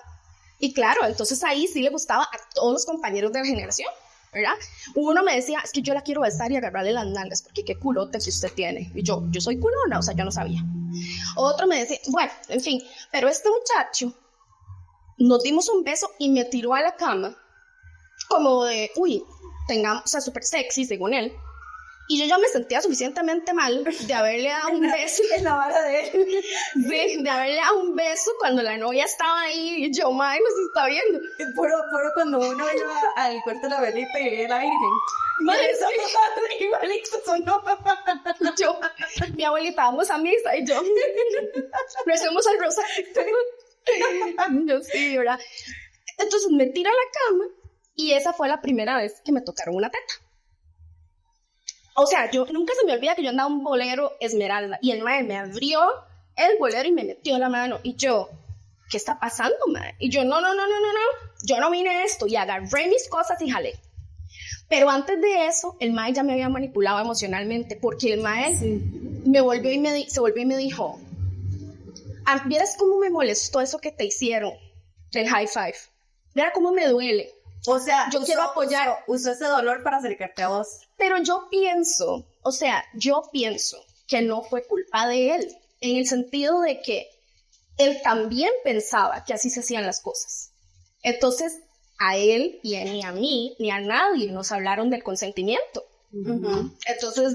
Y claro, entonces ahí sí le gustaba a todos los compañeros de la generación, ¿verdad? Uno me decía, es que yo la quiero besar y agarrarle las nalgas, porque qué culote que usted tiene. Y yo soy culona, o sea, yo no sabía. Otro me decía, bueno, en fin, pero este muchacho nos dimos un beso y me tiró a la cama, como de, tengamos, o sea, súper sexy, según él. Y yo ya me sentía suficientemente mal de haberle dado un beso. En la vara de él. De haberle dado un beso cuando la novia estaba ahí y yo, madre, nos está viendo. Puro cuando uno iba al cuarto de la velita y veía la virgen. Madre, igualito sonó. Yo, mi abuelita, vamos a misa y yo, recemos al rosario. Yo sí, ¿verdad? Entonces me tiro a la cama y esa fue la primera vez que me tocaron una teta. O sea, yo nunca se me olvida que yo andaba un bolero esmeralda y el mae me abrió el bolero y me metió la mano y yo, ¿qué está pasando, mae? Y yo, no, yo no vine a esto y agarré mis cosas y jalé. Pero antes de eso, el mae ya me había manipulado emocionalmente porque el mae me volvió se volvió y me dijo, ¿vieras cómo me molestó eso que te hicieron del high five? Mira cómo me duele. O sea, yo quiero apoyar. Usó ese dolor para acercarte a vos. Pero yo pienso que no fue culpa de él, en el sentido de que él también pensaba que así se hacían las cosas. Entonces, a él y ni a mí, ni a nadie nos hablaron del consentimiento. Entonces,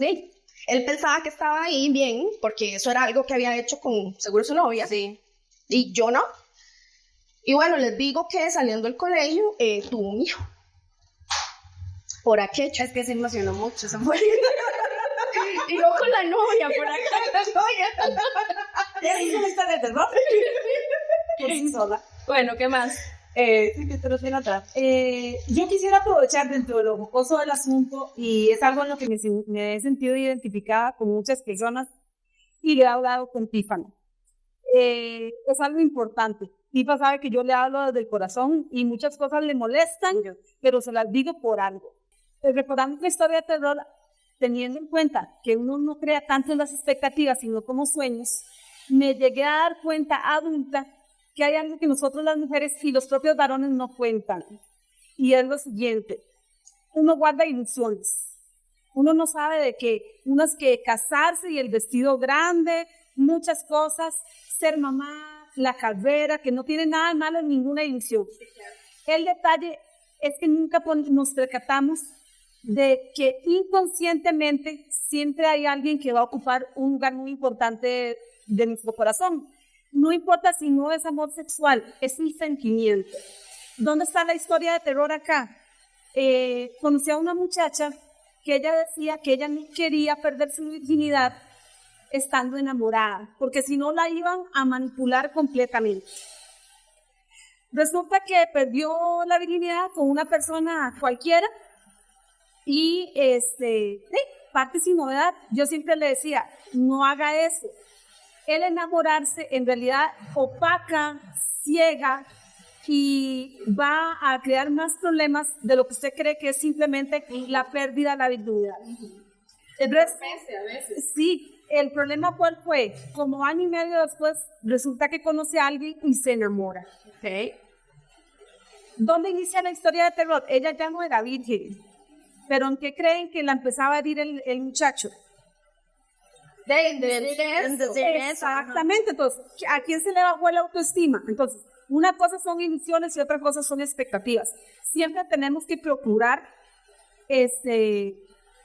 él pensaba que estaba ahí bien, porque eso era algo que había hecho con seguro su novia. Sí. Y yo no. Y bueno, les digo que saliendo del colegio, tuvo un hijo. Por aquello. Es que se emocionó mucho, se fue. Y no con la novia, por acá. ¿Ya hizo una historia de terror? Por sí sola. Bueno, ¿qué más? Yo quisiera aprovechar dentro de lo jocoso del asunto, y es algo en lo que me he sentido identificada con muchas personas, y le he hablado con Tiffany. Es algo importante. Tifa sabe que yo le hablo desde el corazón y muchas cosas le molestan, pero se las digo por algo. Recordando una historia de terror, teniendo en cuenta que uno no crea tanto en las expectativas, sino como sueños, me llegué a dar cuenta adulta que hay algo que nosotros las mujeres y los propios varones no cuentan. Y es lo siguiente: uno guarda ilusiones. Uno no sabe de que uno es que casarse y el vestido grande, muchas cosas, ser mamá, la carrera, que no tiene nada malo en ninguna ilusión. El detalle es que nunca nos percatamos de que inconscientemente siempre hay alguien que va a ocupar un lugar muy importante de nuestro corazón. No importa si no es amor sexual, es un sentimiento. ¿Dónde está la historia de terror acá? Conocí a una muchacha que ella decía que ella no quería perder su virginidad estando enamorada, porque si no la iban a manipular completamente. Resulta que perdió la virginidad con una persona cualquiera y parte sin novedad. Yo siempre le decía, no haga eso. El enamorarse en realidad opaca, ciega y va a crear más problemas de lo que usted cree que es simplemente la pérdida de la virginidad. Sí, el problema ¿cuál fue? Como año y medio después, resulta que conoce a alguien y se enamora. Okay. ¿Dónde inicia la historia de terror? Ella ya no era virgen, pero ¿en qué creen que la empezaba a herir el muchacho? Exactamente. Entonces, ¿a quién se le bajó la autoestima? Entonces, una cosa son ilusiones y otra cosa son expectativas. Siempre tenemos que procurar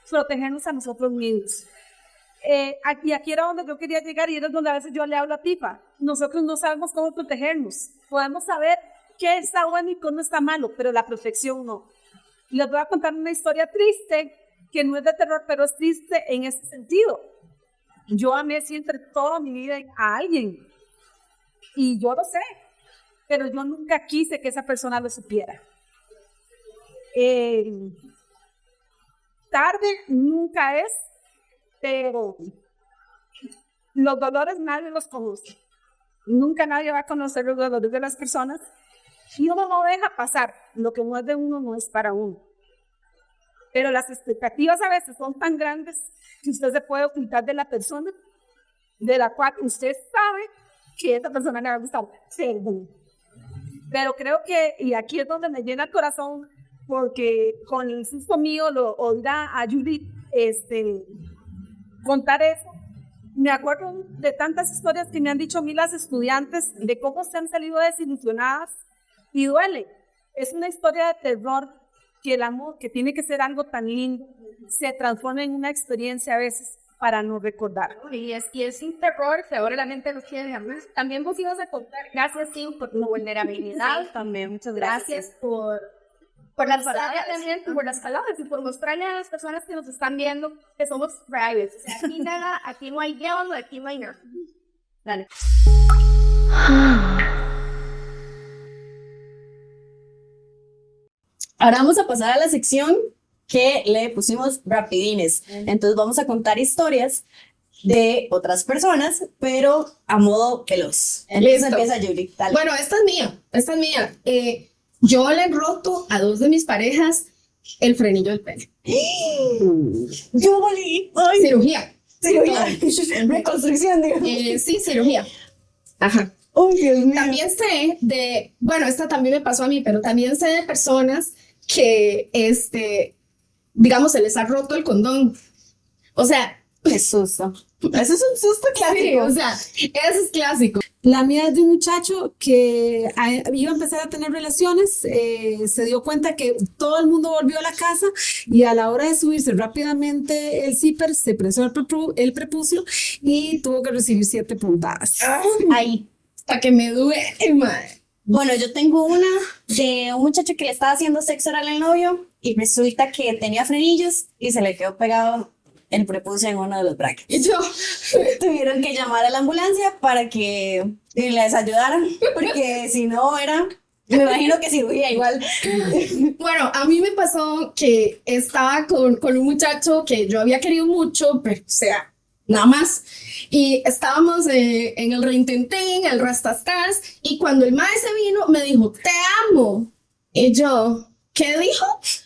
protegernos a nosotros mismos. Aquí era donde yo quería llegar y era donde a veces yo le hablo a Tifa. Nosotros no sabemos cómo protegernos. Podemos saber qué está bueno y qué no está malo, pero la protección no. Les voy a contar una historia triste, que no es de terror, pero es triste en ese sentido. Yo amé siempre toda mi vida a alguien y yo lo sé, pero yo nunca quise que esa persona lo supiera. Tarde nunca es, pero los dolores nadie los conoce. Nunca nadie va a conocer los dolores de las personas y uno no deja pasar. Lo que no es de uno no es para uno. Pero las expectativas a veces son tan grandes que usted se puede ocultar de la persona de la cual usted sabe que esa persona le va a gustar. Pero creo que, y aquí es donde me llena el corazón, porque con el susto mío lo oirá a Judith contar eso. Me acuerdo de tantas historias que me han dicho a mí las estudiantes de cómo se han salido desilusionadas y duele. Es una historia de terror que el amor, que tiene que ser algo tan lindo, se transforma en una experiencia a veces para no recordar. Y es un terror que ahora la mente no quiere jamás. También vos ibas a contar, gracias Tim por tu vulnerabilidad. Sí, también, muchas gracias. Por las palabras también, por las palabras y por mostrarle a las personas que nos están viendo que somos reales. O sea, aquí nada, aquí no hay diablo, aquí no hay nada. Dale. Ahora vamos a pasar a la sección que le pusimos rapidines. Entonces vamos a contar historias de otras personas, pero a modo veloz. Entonces empieza Julie. Dale. Bueno, esta es mía. Yo le he roto a 2 de mis parejas el frenillo del pene. Julie. Cirugía. Reconstrucción, digo. Sí, cirugía. Ajá. Oh, Dios mío. También sé esta también me pasó a mí, pero también sé de personas que, digamos, se les ha roto el condón. O sea, Qué susto. Eso es un susto sí, clásico. o sea, eso es clásico. La mía es de un muchacho que iba a empezar a tener relaciones, se dio cuenta que todo el mundo volvió a la casa y a la hora de subirse rápidamente el zipper se presó el prepucio y tuvo que recibir 7 puntadas. Ahí. Hasta que me duele, madre. Bueno, yo tengo una de un muchacho que le estaba haciendo sexo oral al novio y resulta que tenía frenillos y se le quedó pegado el prepucio en uno de los brackets. Y yo, Tuvieron que llamar a la ambulancia para que les ayudaran, porque si no era, me imagino que cirugía igual. bueno, a mí me pasó que estaba con un muchacho que yo había querido mucho, pero, o sea, nada más. Y estábamos en el Reintenté, en el Rastascars, y cuando el mae se vino, me dijo, te amo. Y yo, ¿qué dijo?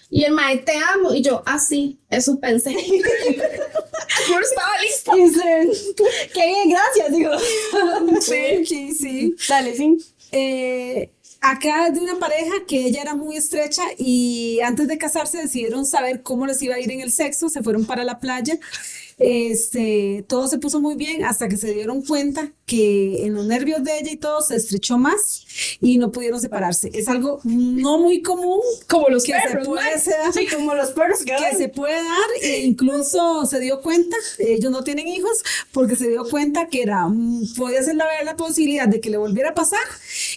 Y el mae, te amo. Y yo, sí, eso pensé. Yo estaba lista. Qué bien, gracias, digo. Sí. Dale, sí. Acá es de una pareja que ella era muy estrecha y antes de casarse decidieron saber cómo les iba a ir en el sexo, se fueron para la playa. Todo se puso muy bien hasta que se dieron cuenta que en los nervios de ella y todo se estrechó más y no pudieron separarse. Es algo no muy común, Como los que perros, se puede mae. ser, Sí, como los perros que se puede dar, e incluso se dio cuenta, ellos no tienen hijos, porque se dio cuenta que podía ser la posibilidad de que le volviera a pasar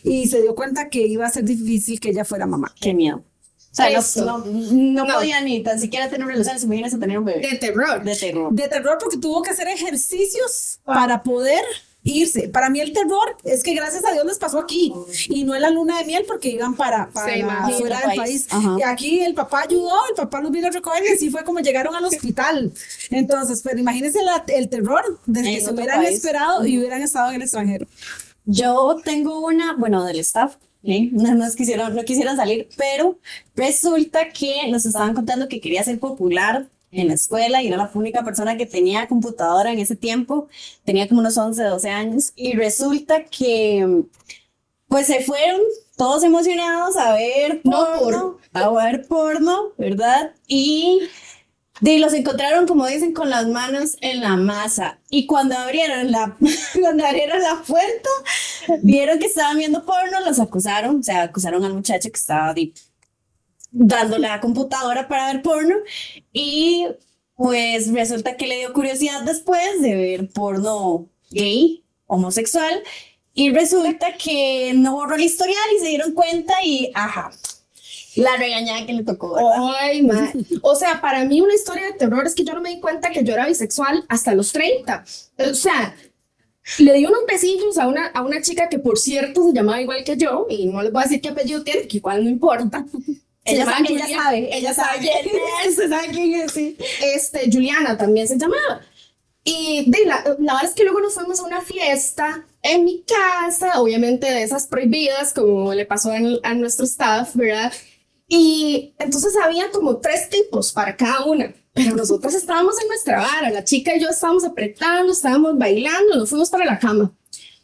y se dio cuenta que iba a ser difícil que ella fuera mamá. Qué miedo. O sea, Eso. no podía ni tan siquiera tener relaciones, imagínense tener un bebé. De terror. De terror. De terror porque tuvo que hacer ejercicios para poder irse. Para mí el terror es que gracias a Dios les pasó aquí y no en la luna de miel porque iban para Se imagina, fuera del país. Ajá. Y aquí el papá ayudó, el papá los vino a recoger y así fue como llegaron al hospital. Entonces, pero imagínense el terror de que En se otro hubieran país. esperado y hubieran estado en el extranjero. Yo tengo una, bueno, del staff, ¿sí? No quisieron salir, pero resulta que nos estaban contando que quería ser popular en la escuela y era la única persona que tenía computadora en ese tiempo, tenía como unos 11, 12 años, y resulta que pues se fueron todos emocionados a ver porno, ¿verdad? Y los encontraron, como dicen, con las manos en la masa. Y cuando abrieron la puerta, vieron que estaban viendo porno, los acusaron, o sea, acusaron al muchacho que estaba dando la computadora para ver porno. Y pues resulta que le dio curiosidad después de ver porno gay, homosexual. Y resulta que no borró el historial y se dieron cuenta y, la regañada que le tocó, ¿verdad? Ay, ma. O sea, para mí una historia de terror es que yo no me di cuenta que yo era bisexual hasta los 30. O sea, le di unos besillos a una chica que, por cierto, se llamaba igual que yo, y no les voy a decir qué apellido tiene, que igual no importa. Ella llama sabe quién es, sí. Juliana también se llamaba. Y la verdad es que luego nos fuimos a una fiesta en mi casa, obviamente de esas prohibidas, como le pasó a nuestro staff, ¿verdad? Y entonces había como 3 tipos para cada una, pero nosotros estábamos en nuestra vara, la chica y yo estábamos apretando, estábamos bailando, nos fuimos para la cama.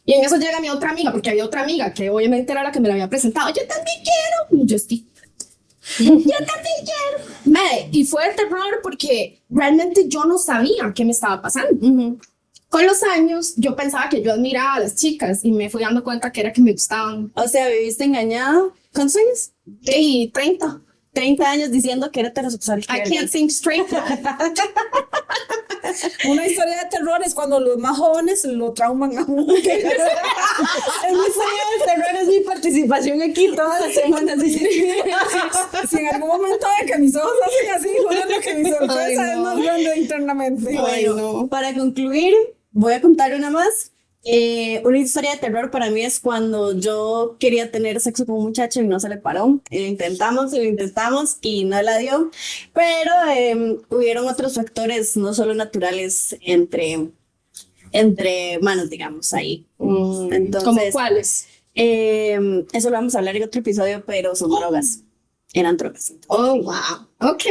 Y en eso llega mi otra amiga, porque había otra amiga que obviamente era la que me la había presentado. Yo también quiero. Y yo estoy... Yo también quiero. Mae, y fue el terror porque realmente yo no sabía qué me estaba pasando. Con los años, yo pensaba que yo admiraba a las chicas y me fui dando cuenta que era que me gustaban. O sea, viviste engañado. ¿Cuántos años? Y 30. 30 años diciendo que era heterosexual. I can't think straight. Una historia de terror es cuando los más jóvenes lo trauman a uno. En mi historia del terror es mi participación aquí todas las semanas. Si en algún momento de que mis ojos hacen así, juro que mi sorpresa es más grande internamente. Bueno, para concluir, voy a contar una más. Una historia de terror para mí es cuando yo quería tener sexo con un muchacho y no se le paró. Y lo intentamos y no la dio. Pero hubieron otros factores, no solo naturales, entre manos, digamos, ahí. Entonces, ¿Cómo cuáles? eso lo vamos a hablar en otro episodio, pero son drogas. Eran drogas. Oh, wow. Ok.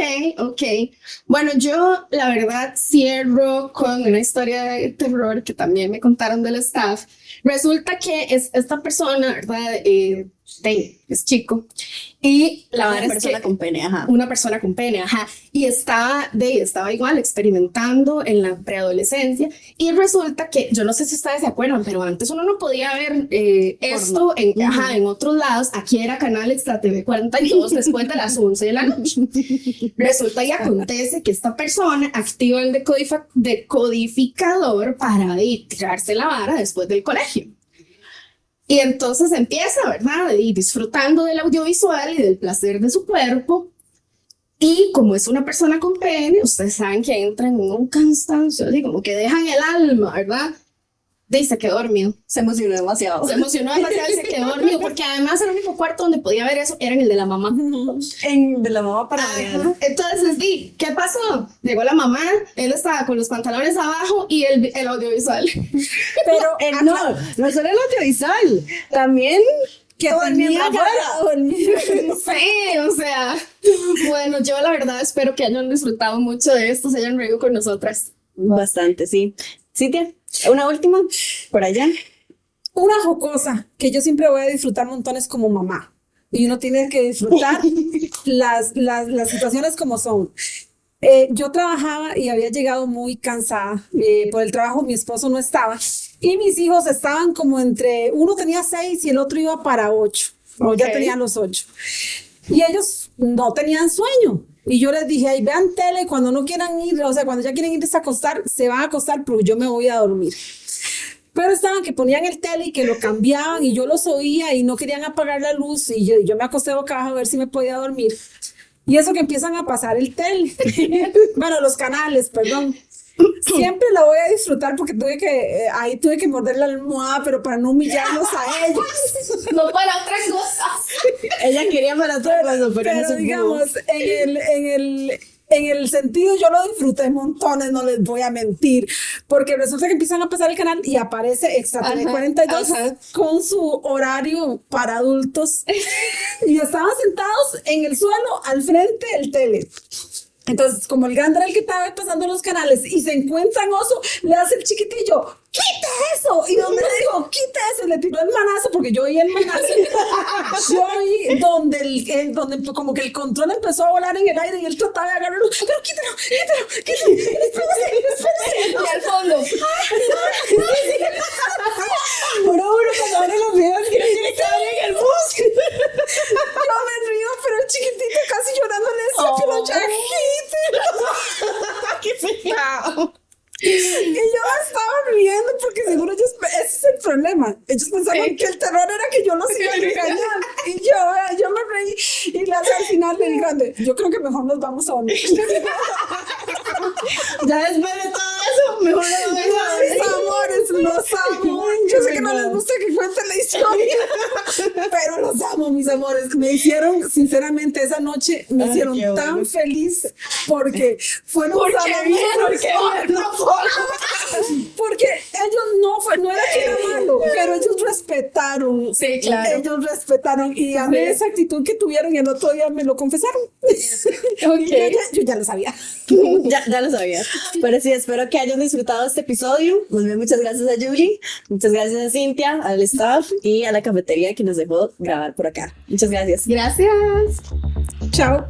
Bueno, yo la verdad cierro con una historia de terror que también me contaron del staff. Resulta que es esta persona, ¿verdad? Es chico. Y la verdad Una es persona que con pene, ajá. una persona con pene, ajá. Y estaba igual experimentando en la preadolescencia. Y resulta que, yo no sé si ustedes se acuerdan, pero antes uno no podía ver esto en otros lados. Aquí era canal Extra TV 42 después de las 11 de la noche. Resulta y acontece que esta persona activa el decodificador para tirarse la vara después del colegio. Y entonces empieza, ¿verdad? Y disfrutando del audiovisual y del placer de su cuerpo. Y como es una persona con pene, ustedes saben que entran en un cansancio, así como que dejan el alma, ¿verdad? Y se quedó dormido. Se emocionó demasiado. Se emocionó demasiado y se quedó dormido, porque además el único cuarto donde podía ver eso era en el de la mamá. De la mamá para Ajá. Entonces, ¿qué pasó? Llegó la mamá, él estaba con los pantalones abajo y el audiovisual. Pero no solo el audiovisual, también que tenía Sí, o sea, bueno, yo la verdad espero que hayan disfrutado mucho de esto, se hayan reído con nosotras. bastante, sí. Cintia, una última por allá. una jocosa que yo siempre voy a disfrutar montones como mamá. Y uno tiene que disfrutar las situaciones como son. Yo trabajaba y había llegado muy cansada por el trabajo, mi esposo no estaba y mis hijos estaban como uno tenía 6 y el otro iba para 8, o ya tenían los 8 y ellos no tenían sueño y yo les dije, ay, vean tele cuando no quieran ir, o sea, cuando ya quieren irse a acostar, se van a acostar porque yo me voy a dormir. Pero estaban que ponían el tele y que lo cambiaban y yo los oía y no querían apagar la luz y yo me acosté boca abajo a ver si me podía dormir. Y eso que empiezan a pasar el tele, bueno, los canales, perdón. Siempre la voy a disfrutar porque ahí tuve que morder la almohada, pero para no humillarlos a ellos. No para otras cosas. Ella quería para otra cosa, pero no se digamos, en el sentido yo lo disfruté montones, no les voy a mentir, porque resulta que empiezan a pasar el canal y aparece Extra TV 42 con su horario para adultos y estaban sentados en el suelo al frente del tele. Entonces, como el grande era el que estaba pasando los canales y se encuentran oso, le hace el chiquitillo, ¡quita eso! Y donde le dijo, ¡quita eso! Y le tiró el manazo, porque yo oí el manazo. Yo oí donde como que el control empezó a volar en el aire y él trataba de agarrarlo. ¡Pero quítalo! ¡Espérate! Y al fondo. Uno cuando abre los videos quiere que le caiga en el bus. Yo me río, pero el chiquitito casi llorando le decía, pero ya quítelo. ¡Qué feo! Y yo estaba riendo porque seguro ese es el problema. Ellos pensaban que el terror era que yo los iba a regañar. Y yo me reí y le hace al final el grande, yo creo que mejor nos vamos a dormir. Ya después de todo eso, mejor no me Mis amores, los amo. Yo sé que no les gusta que cuente la historia, pero los amo, mis amores. Me hicieron, sinceramente, esa noche me hicieron tan feliz porque fueron porque ellos no era que era malo, pero ellos respetaron. Sí, claro. Ellos respetaron y a mí esa actitud que tuvieron y el otro día me lo confesaron. Yo ya lo sabía. Ya lo sabía. Pero sí, espero que hayan disfrutado este episodio. Muy bien, muchas gracias a Julie, muchas gracias a Cintia, al staff y a la cafetería que nos dejó grabar por acá. Muchas gracias. Gracias. Chao.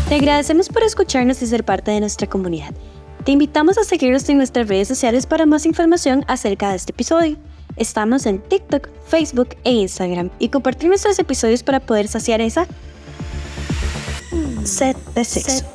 Te agradecemos por escucharnos y ser parte de nuestra comunidad. Te invitamos a seguirnos en nuestras redes sociales para más información acerca de este episodio. Estamos en TikTok, Facebook e Instagram y compartir nuestros episodios para poder saciar esa sed de sexo.